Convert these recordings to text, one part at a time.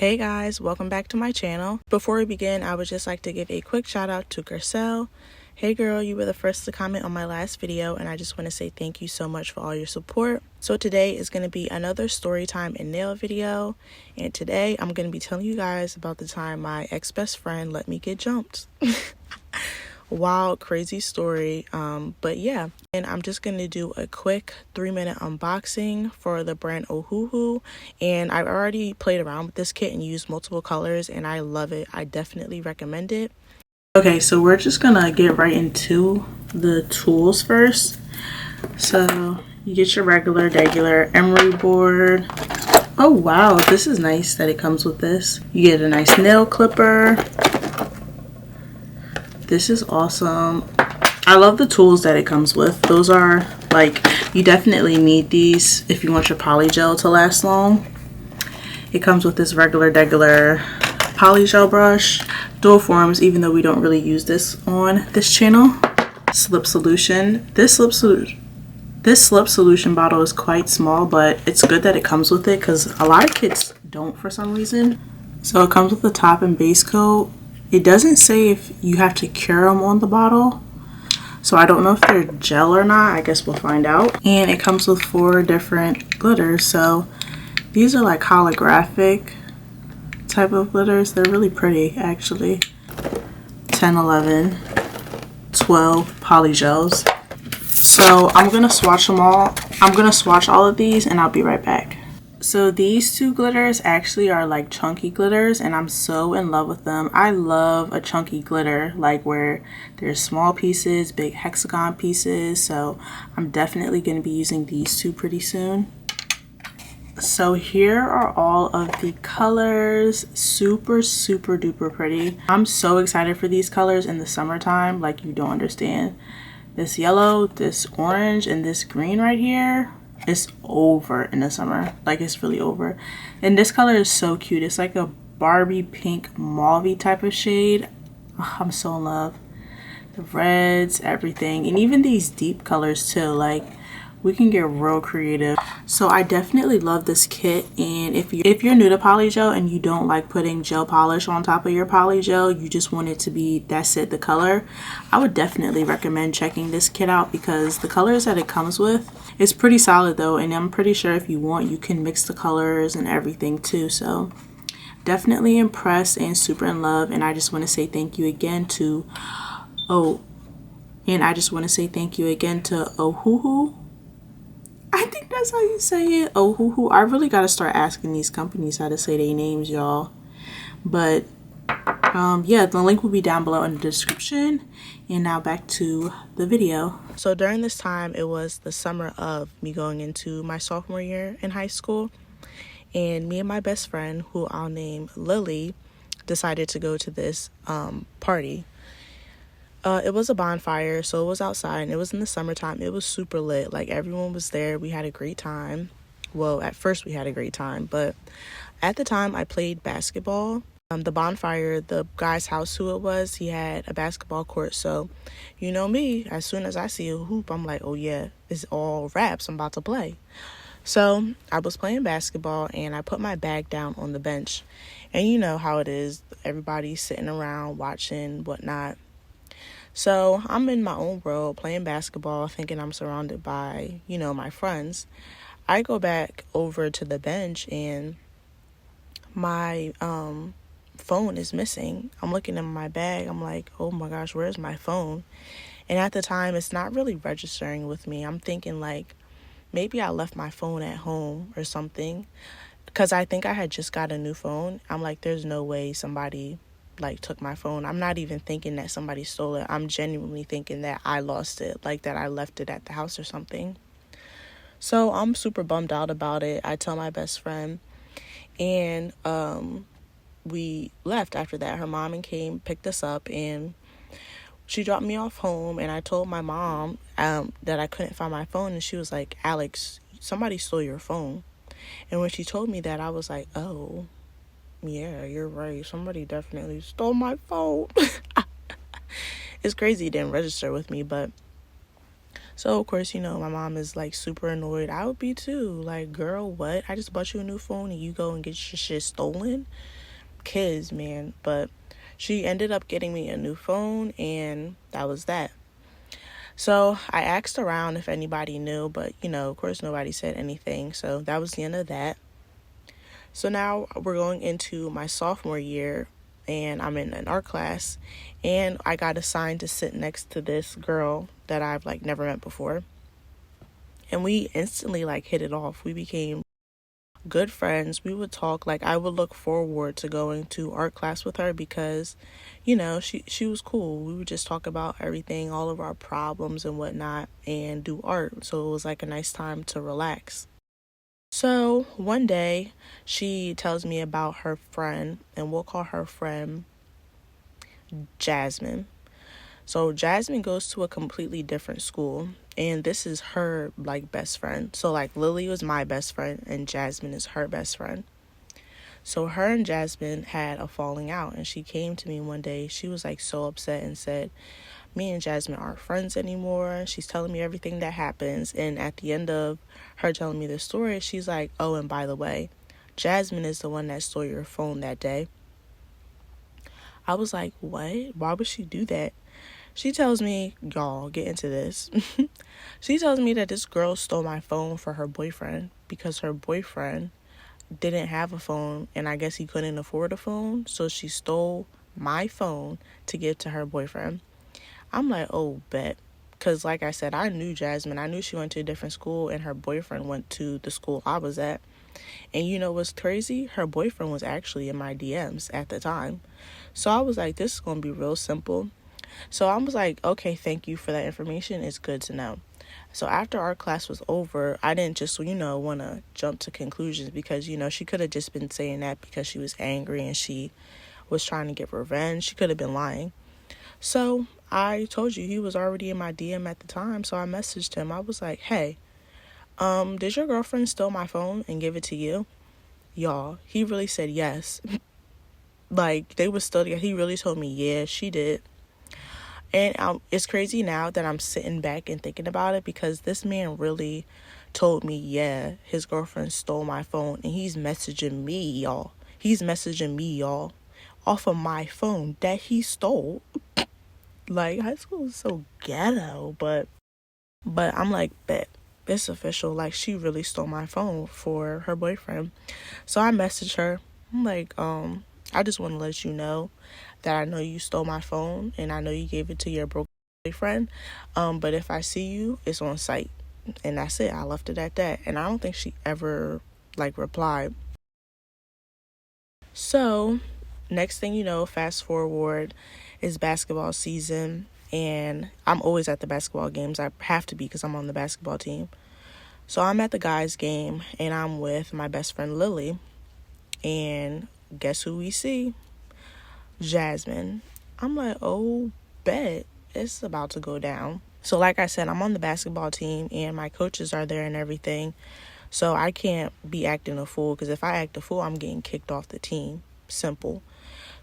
Hey guys, welcome back to my channel. Before we begin, I would just like to give a quick shout out to Garcelle. Hey girl, you were the first to comment on my last video and I just want to say thank you so much for all your support. So today is going to be another story time and nail video, and today I'm going to be telling you guys about the time my ex-best friend let me get jumped. Wild, crazy story, but yeah. And I'm just going to do a quick 3-minute unboxing for the brand Ohuhu, and I've already played around with this kit and used multiple colors and I love it. I definitely recommend it. Okay, so we're just gonna get right into the tools first. So you get your regular emery board. Oh wow, this is nice that it comes with this. You get a nice nail clipper. This is awesome. I love the tools that it comes with. Those are like, you definitely need these if you want your polygel to last long. It comes with this regular polygel brush, dual forms, even though we don't really use this on this channel. Slip solution. This slip solution bottle is quite small, but it's good that it comes with it because a lot of kits don't for some reason. So it comes with the top and base coat. It doesn't say if you have to cure them on the bottle, so I don't know if they're gel or not. I guess we'll find out. And it comes with 4 different glitters. So these are like holographic type of glitters. They're really pretty actually. 10, 11, 12 polygels. So I'm gonna swatch them all. I'm gonna swatch all of these and I'll be right back. So these 2 glitters actually are like chunky glitters and I'm so in love with them. I love a chunky glitter, like where there's small pieces, big hexagon pieces. So I'm definitely going to be using these 2 pretty soon. So here are all of the colors. Super duper pretty. I'm so excited for these colors in the summertime, like you don't understand. This yellow, this orange, and this green right here. It's over in the summer, like it's really over. And this color is so cute. It's like a Barbie pink mauve type of shade. Oh, I'm so in love. The reds, everything, and even these deep colors too. Like we can get real creative. So I definitely love this kit, and if you're new to polygel and you don't like putting gel polish on top of your polygel, you just want it to be, that's it, the color, I would definitely recommend checking this kit out because the colors that it comes with, it's pretty solid though, and I'm pretty sure if you want, you can mix the colors and everything too. So definitely impressed and super in love, and I just want to say thank you again to Ohuhu. I think that's how you say it. Ohuhu. I really got to start asking these companies how to say their names, y'all. But yeah, the link will be down below in the description. And now back to the video. So during this time, it was the summer of me going into my sophomore year in high school. And me and my best friend, who I'll name Lily, decided to go to this party. It was a bonfire, so it was outside, and it was in the summertime. It was super lit. Like, everyone was there. We had a great time. Well, at first we had a great time, but at the time I played basketball. The bonfire, the guy's house who it was, he had a basketball court. So, you know me, as soon as I see a hoop, I'm like, oh yeah, it's all wraps. I'm about to play. So I was playing basketball, and I put my bag down on the bench. And you know how it is. Everybody's sitting around watching, whatnot. So I'm in my own world playing basketball, thinking I'm surrounded by, you know, my friends. I go back over to the bench and my phone is missing. I'm looking in my bag. I'm like, oh my gosh, where's my phone? And at the time, it's not really registering with me. I'm thinking like, maybe I left my phone at home or something, because I think I had just got a new phone. I'm like, there's no way somebody like took my phone. I'm not even thinking that somebody stole it. I'm genuinely thinking that I lost it, like that I left it at the house or something. So I'm super bummed out about it. I tell my best friend, and we left after that. Her mom came, picked us up, and she dropped me off home. And I told my mom that I couldn't find my phone, and she was like, Alex, somebody stole your phone. And when she told me that, I was like, oh yeah, you're right. Somebody definitely stole my phone. It's crazy it didn't register with me, but So, of course, my mom is like super annoyed. I would be too. Like, girl, what? I just bought you a new phone and you go and get your shit stolen? Kids, man. But she ended up getting me a new phone, and that was that. So I asked around if anybody knew, but of course nobody said anything. So that was the end of that. So now we're going into my sophomore year, and I'm in an art class, and I got assigned to sit next to this girl that I've like never met before. And we instantly like hit it off. We became good friends. We would talk. Like, I would look forward to going to art class with her because she was cool. We would just talk about everything, all of our problems and whatnot, and do art. So it was like a nice time to relax. So one day she tells me about her friend, and we'll call her friend Jasmine. So Jasmine goes to a completely different school, and this is her like best friend. So like Lily was my best friend and Jasmine is her best friend. So her and Jasmine had a falling out, and she came to me one day. She was like so upset and said, me and Jasmine aren't friends anymore. She's telling me everything that happens, and at the end of her telling me the story, she's like, oh, and by the way, Jasmine is the one that stole your phone that day. I was like, what? Why would she do that? She tells me, y'all, get into this. She tells me that this girl stole my phone for her boyfriend because her boyfriend didn't have a phone, and I guess he couldn't afford a phone. So she stole my phone to give to her boyfriend. I'm like, oh, bet. Because like I said, I knew Jasmine. I knew she went to a different school, and her boyfriend went to the school I was at. And you know what's crazy? Her boyfriend was actually in my DMs at the time. So I was like, this is going to be real simple. So I was like, okay, thank you for that information. It's good to know. So after our class was over, I didn't just, want to jump to conclusions because, she could have just been saying that because she was angry and she was trying to get revenge. She could have been lying. So I told you he was already in my DM at the time. So I messaged him. I was like, hey, did your girlfriend steal my phone and give it to you? Y'all, he really said yes. Like, they were still together. He really told me, yeah, she did. And it's crazy now that I'm sitting back and thinking about it because this man really told me, yeah, his girlfriend stole my phone, and he's messaging me, y'all. He's messaging me, y'all, off of my phone that he stole. Like, high school is so ghetto, but I'm like, bet, it's official. Like, she really stole my phone for her boyfriend. So I messaged her. I'm like, I just want to let you know that I know you stole my phone and I know you gave it to your broke boyfriend. But if I see you, it's on site. And that's it. I left it at that. And I don't think she ever replied. So next thing you know, fast forward, is basketball season, and I'm always at the basketball games. I have to be because I'm on the basketball team. So I'm at the guys' game, and I'm with my best friend Lily. And guess who we see? Jasmine. I'm like, oh, bet. It's about to go down. So like I said, I'm on the basketball team, and my coaches are there and everything. So I can't be acting a fool, because if I act a fool, I'm getting kicked off the team. Simple.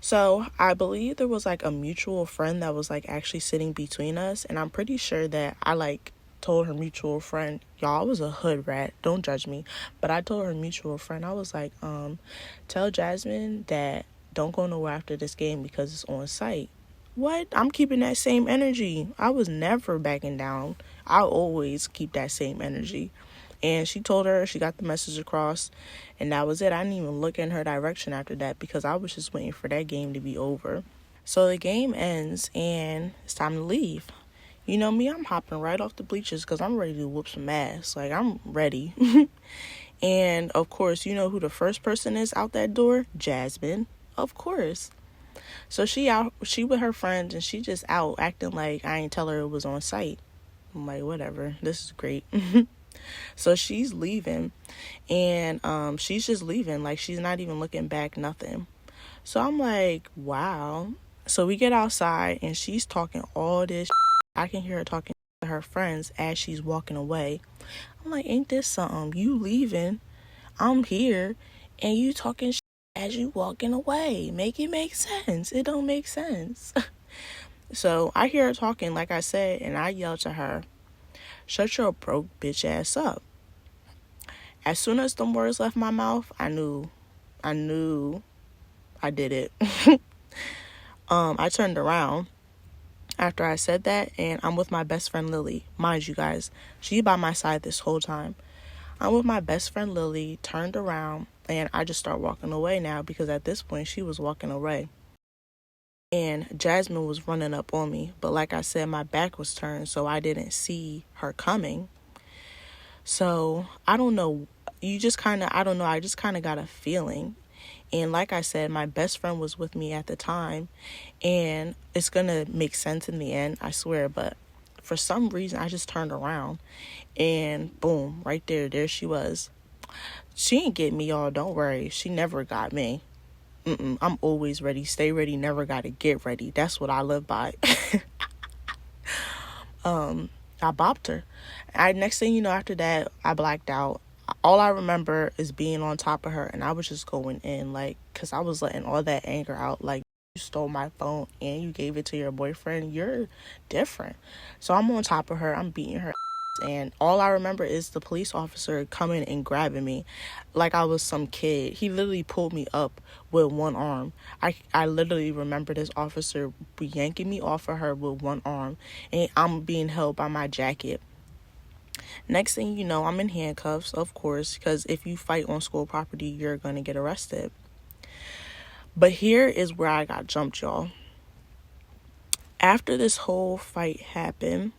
So I believe there was a mutual friend that was actually sitting between us, and I'm pretty sure that I told her mutual friend, y'all, I was a hood rat, don't judge me, but I told her mutual friend, I was like, tell Jasmine that don't go nowhere after this game because it's on site. What? I'm keeping that same energy. I was never backing down. I always keep that same energy. And she told her, she got the message across, and that was it. I didn't even look in her direction after that because I was just waiting for that game to be over. So the game ends, and it's time to leave. You know me, I'm hopping right off the bleachers because I'm ready to whoop some ass. I'm ready. And, of course, you know who the first person is out that door? Jasmine. Of course. So she with her friends, and she just out acting like I ain't tell her it was on site. I'm like, whatever. This is great. So she's leaving, and she's just leaving. She's not even looking back, nothing. So I'm like, wow. So we get outside, and she's talking all this. I can hear her talking to her friends as she's walking away. I'm like, ain't this something? You leaving, I'm here, and you talking as you walking away. Make it make sense. It don't make sense. So I hear her talking, like I said, and I yell to her. Shut your broke bitch ass up. As soon as them words left my mouth, I knew I did it. I turned around after I said that, and I'm with my best friend Lily. Mind you guys, she by my side this whole time. I'm with my best friend Lily, turned around, and I just start walking away now, because at this point she was walking away. And Jasmine was running up on me, but like I said, my back was turned, so I didn't see her coming. So I don't know, I just kind of got a feeling. And like I said, my best friend was with me at the time, and it's gonna make sense in the end, I swear. But for some reason, I just turned around, and boom, right there she was. She ain't get me, y'all, don't worry. She never got me. I'm always ready, stay ready, never gotta get ready. That's what I live by. I bopped her. Next thing you know, after that, I blacked out. All I remember is being on top of her, and I was just going in, like, because I was letting all that anger out. Like, you stole my phone and you gave it to your boyfriend. You're different. So I'm on top of her. I'm beating her ass, and all I remember is the police officer coming and grabbing me like I was some kid. He literally pulled me up with one arm. I literally remember this officer yanking me off of her with one arm, and I'm being held by my jacket. Next thing you know, I'm in handcuffs, of course, because if you fight on school property, you're going to get arrested. But here is where I got jumped, y'all. After the whole fight happened,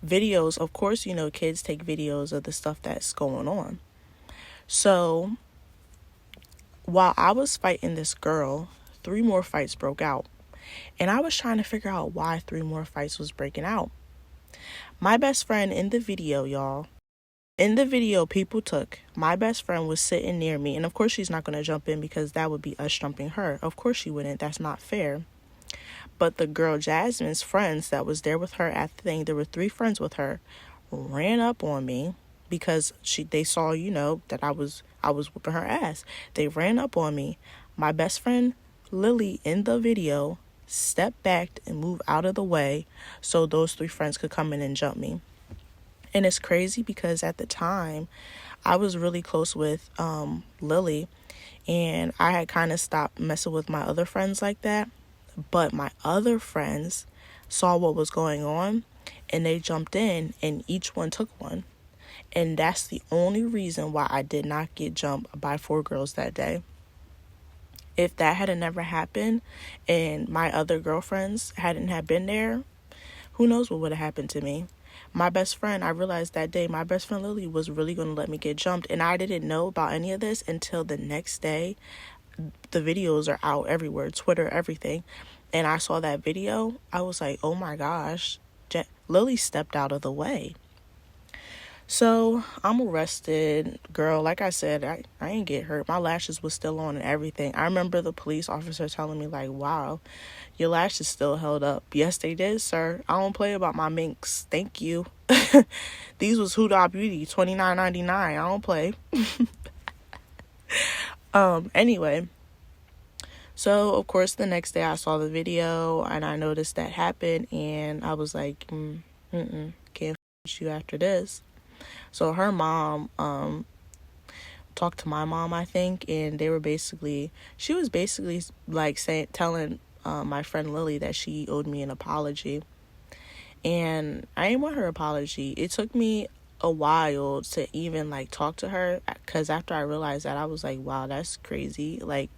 videos, of course, kids take videos of the stuff that's going on. So while I was fighting this girl, 3 more fights broke out. And I was trying to figure out why 3 more fights was breaking out. My best friend in the video, y'all, people took, my best friend was sitting near me. And of course, she's not going to jump in because that would be us jumping her. Of course she wouldn't. That's not fair. But the girl Jasmine's friends that was there with her at the thing, there were 3 friends with her, ran up on me because they saw, that I was whooping her ass. They ran up on me. My best friend Lily in the video stepped back and moved out of the way so those 3 friends could come in and jump me. And it's crazy because at the time I was really close with Lily, and I had kind of stopped messing with my other friends like that. But my other friends saw what was going on, and they jumped in, and each one took one. And that's the only reason why I did not get jumped by 4 girls that day. If that had never happened and my other girlfriends hadn't have been there, who knows what would have happened to me. My best friend, I realized that day, my best friend Lily was really going to let me get jumped. And I didn't know about any of this until the next day. The videos are out everywhere, Twitter, everything. And I saw that video. I was like, oh my gosh, Lily stepped out of the way. So I'm arrested. Girl, like I said, I ain't get hurt. My lashes was still on and everything. I remember the police officer telling me, like, wow, your lashes still held up. Yes, they did, sir. I don't play about my minks. Thank you. These was Huda Beauty, $29.99. I don't play. Anyway. So, of course, the next day I saw the video and I noticed that happened, and I was like, can't f*** you after this. So her mom talked to my mom, I think, and she was basically like telling my friend Lily that she owed me an apology. And I didn't want her apology. It took me a while to even like talk to her, because after I realized that, I was like, wow, that's crazy. Like,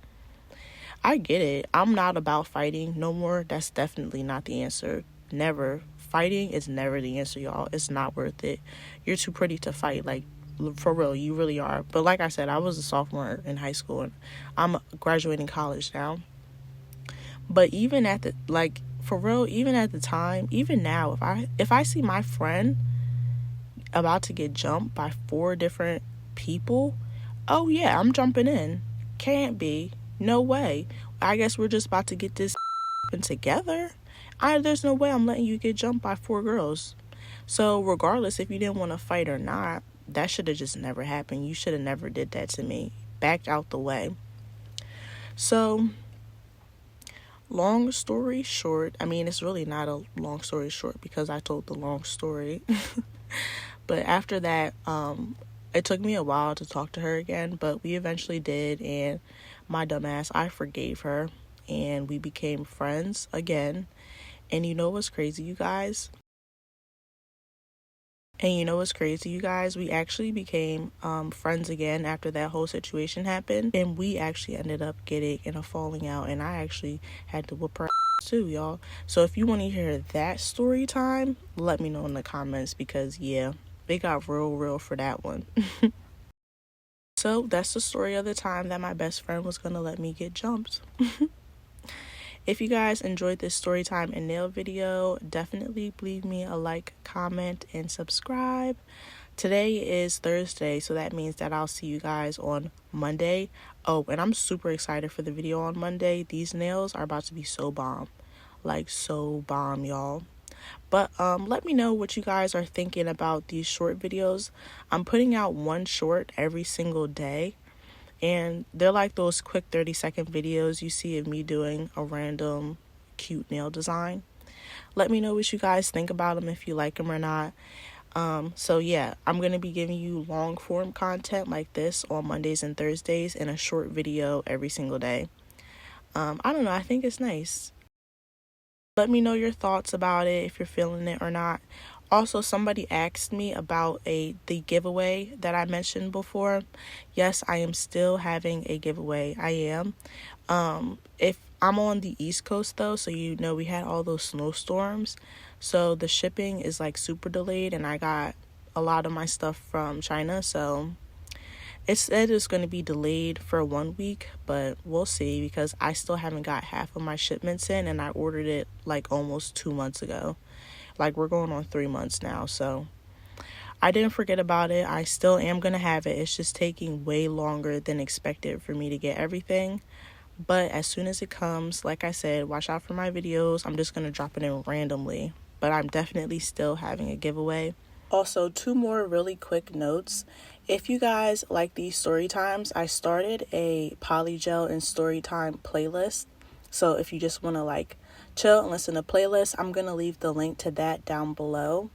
I get it. I'm not about fighting no more. That's definitely not the answer. Never. Fighting is never the answer, y'all. It's not worth it. You're too pretty to fight. Like, for real, you really are. But like I said, I was a sophomore in high school, and I'm graduating college now. But even at the, like, for real, even at the time, even now, if I see my friend about to get jumped by 4 different people, oh yeah, I'm jumping in. Can't be. No way. I guess we're just about to get this together. There's no way I'm letting you get jumped by 4 girls. So regardless if you didn't want to fight or not, that should have just never happened. You should have never did that to me. Backed out the way. So Long story short, I mean, it's really not a long story short because I told the long story. But after that, it took me a while to talk to her again, but we eventually did, and my dumbass, I forgave her, and we became friends again. And you know what's crazy, you guys? We actually became friends again after that whole situation happened, and we actually ended up getting in a falling out, and I actually had to whoop her too, y'all. So if you want to hear that story time, let me know in the comments, because yeah, it got real for that one. So that's the story of the time that my best friend was gonna let me get jumped. If you guys enjoyed this story time and nail video, definitely leave me a like, comment, and subscribe. Today is Thursday, so that means that I'll see you guys on Monday. Oh, and I'm super excited for the video on Monday. These nails are about to be so bomb. Like, so bomb, y'all. But let me know what you guys are thinking about these short videos. I'm putting out one short every single day. And they're like those quick 30-second videos you see of me doing a random cute nail design. Let me know what you guys think about them, if you like them or not. So yeah, I'm going to be giving you long form content like this on Mondays and Thursdays, and a short video every single day. I don't know, I think it's nice. Let me know your thoughts about it, if you're feeling it or not. Also, somebody asked me about the giveaway that I mentioned before. Yes, I am still having a giveaway. I am. If I'm on the East Coast though, so you know we had all those snowstorms, so the shipping is like super delayed, and I got a lot of my stuff from China, so it said it's going to be delayed for 1 week, but we'll see, because I still haven't got half of my shipments in, and I ordered it like almost 2 months ago. Like, we're going on 3 months now, so I didn't forget about it. I still am going to have it. It's just taking way longer than expected for me to get everything. But as soon as it comes, like I said, watch out for my videos. I'm just going to drop it in randomly. But I'm definitely still having a giveaway. Also, 2 more really quick notes. If you guys like these story times, I started a Polygel and story time playlist. So if you just want to like chill and listen to playlists, I'm going to leave the link to that down below.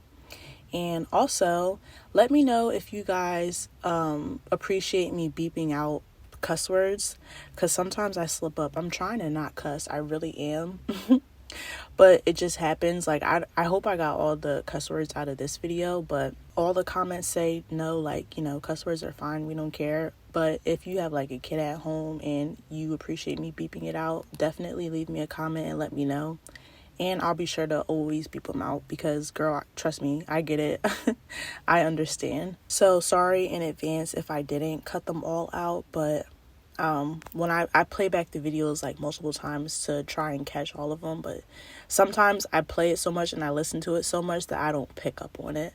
And also, let me know if you guys appreciate me beeping out cuss words, because sometimes I slip up. I'm trying to not cuss. I really am. But it just happens. Like, I hope I got all the cuss words out of this video, but all the comments say no, like, you know, cuss words are fine, we don't care. But if you have like a kid at home and you appreciate me beeping it out, definitely leave me a comment and let me know. And I'll be sure to always beep them out, because girl, trust me, I get it. I understand. So sorry in advance if I didn't cut them all out, but when I play back the videos like multiple times to try and catch all of them, but sometimes I play it so much and I listen to it so much that I don't pick up on it.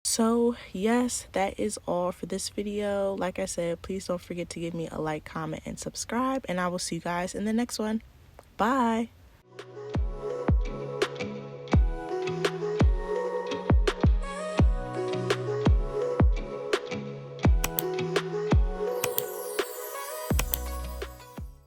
So yes, that is all for this video. Like I said, please don't forget to give me a like, comment, and subscribe, and I will see you guys in the next one. Bye.